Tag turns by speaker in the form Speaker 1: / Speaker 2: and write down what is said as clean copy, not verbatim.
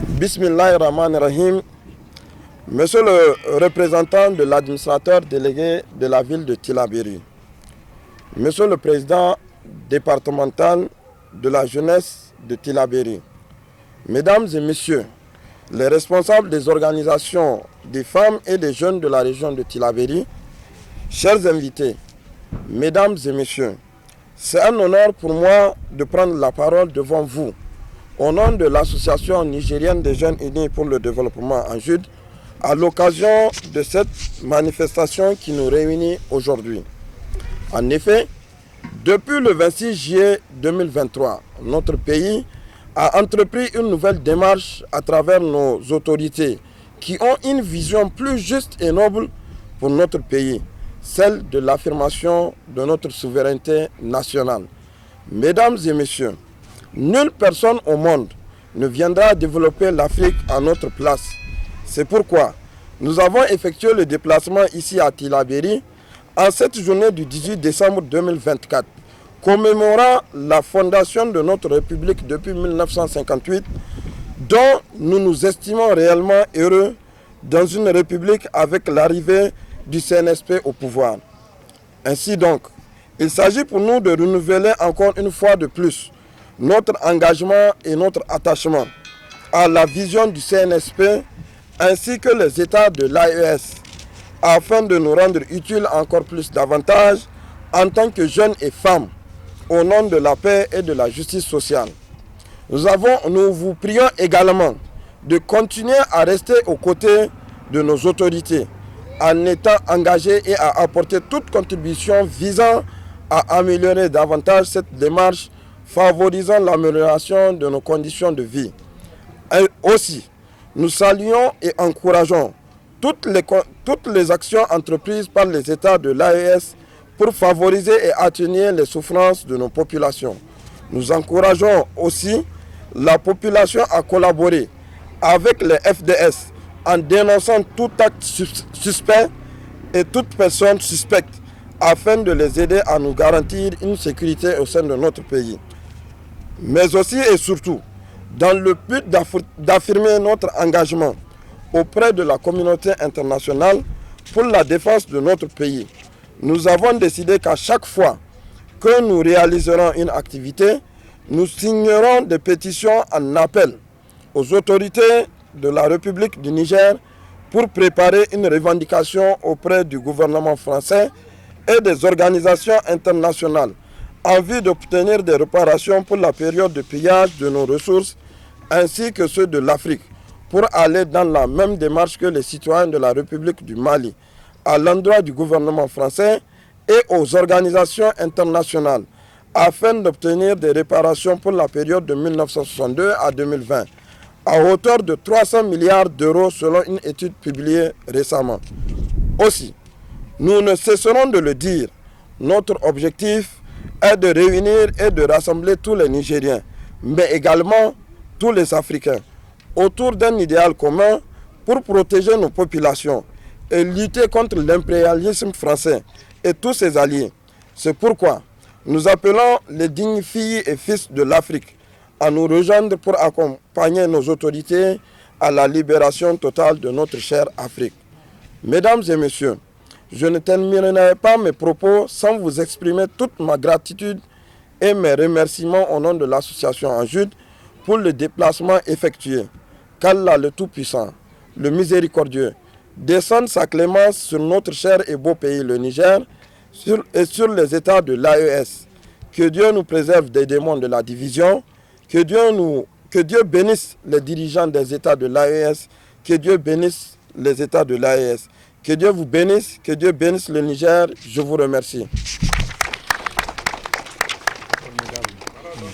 Speaker 1: Bismillahirrahmanirrahim. Monsieur le représentant de l'administrateur délégué de la ville de Tillabéri, Monsieur le président départemental de la jeunesse de Tillabéri, Mesdames et Messieurs, les responsables des organisations des femmes et des jeunes de la région de Tillabéri, chers invités, Mesdames et Messieurs, c'est un honneur pour moi de prendre la parole devant vous au nom de l'Association nigérienne des jeunes unis pour le développement en Jude, à l'occasion de cette manifestation qui nous réunit aujourd'hui. En effet, depuis le 26 juillet 2023, notre pays a entrepris une nouvelle démarche à travers nos autorités qui ont une vision plus juste et noble pour notre pays, celle de l'affirmation de notre souveraineté nationale. Mesdames et messieurs, nulle personne au monde ne viendra développer l'Afrique à notre place. C'est pourquoi nous avons effectué le déplacement ici à Tillabéri en cette journée du 18 décembre 2024, commémorant la fondation de notre République depuis 1958, dont nous nous estimons réellement heureux dans une République avec l'arrivée du CNSP au pouvoir. Ainsi donc, il s'agit pour nous de renouveler encore une fois de plus notre engagement et notre attachement à la vision du CNSP ainsi que les États de l'AES afin de nous rendre utiles encore plus davantage en tant que jeunes et femmes au nom de la paix et de la justice sociale. Nous vous prions également de continuer à rester aux côtés de nos autorités en étant engagés et à apporter toute contribution visant à améliorer davantage cette démarche favorisant l'amélioration de nos conditions de vie. Et aussi, nous saluons et encourageons toutes les actions entreprises par les États de l'AES pour favoriser et atténuer les souffrances de nos populations. Nous encourageons aussi la population à collaborer avec les FDS en dénonçant tout acte suspect et toute personne suspecte afin de les aider à nous garantir une sécurité au sein de notre pays. Mais aussi et surtout, dans le but d'affirmer notre engagement auprès de la communauté internationale pour la défense de notre pays, nous avons décidé qu'à chaque fois que nous réaliserons une activité, nous signerons des pétitions en appel aux autorités de la République du Niger pour préparer une revendication auprès du gouvernement français et des organisations internationales en vue d'obtenir des réparations pour la période de pillage de nos ressources ainsi que ceux de l'Afrique pour aller dans la même démarche que les citoyens de la République du Mali à l'endroit du gouvernement français et aux organisations internationales afin d'obtenir des réparations pour la période de 1962 à 2020 à hauteur de 300 milliards d'euros selon une étude publiée récemment. Aussi, nous ne cesserons de le dire, notre objectif est de réunir et de rassembler tous les Nigériens, mais également tous les Africains, autour d'un idéal commun pour protéger nos populations et lutter contre l'impérialisme français et tous ses alliés. C'est pourquoi nous appelons les dignes filles et fils de l'Afrique à nous rejoindre pour accompagner nos autorités à la libération totale de notre chère Afrique. Mesdames et messieurs, je ne terminerai pas mes propos sans vous exprimer toute ma gratitude et mes remerciements au nom de l'association en Jude pour le déplacement effectué. Qu'Allah le Tout-Puissant, le Miséricordieux, descende sa clémence sur notre cher et beau pays, le Niger, et sur les États de l'AES. Que Dieu nous préserve des démons de la division, que Dieu bénisse les dirigeants des États de l'AES, que Dieu bénisse les États de l'AES. Que Dieu vous bénisse, que Dieu bénisse le Niger. Je vous remercie.